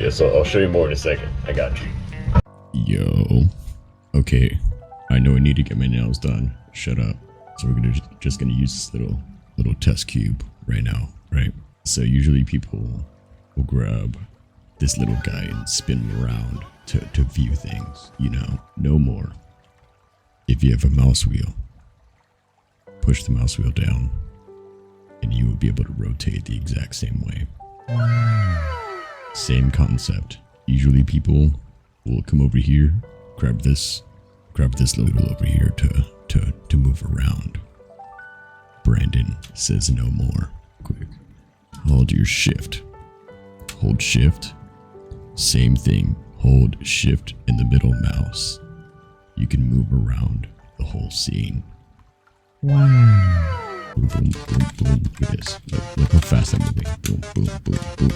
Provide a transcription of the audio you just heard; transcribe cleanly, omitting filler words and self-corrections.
Yeah, so I'll show you more in a second. I got you. Yo. Okay. I know I need to get my nails done. Shut up. So we're just gonna use this little test cube right now, right? So usually people will grab this little guy and spin around to view things, you know. No more. If you have a mouse wheel, push the mouse wheel down and you will be able to rotate the exact same way. Same concept. Usually people will come over here, grab this little over here to move around. Brandon says no more. Quick. Hold your shift. Hold shift. Same thing. Hold shift in the middle mouse. You can move around the whole scene. Wow. Boom, boom, boom, boom. Look at this. Look how fast I'm moving. Boom, boom, boom, boom.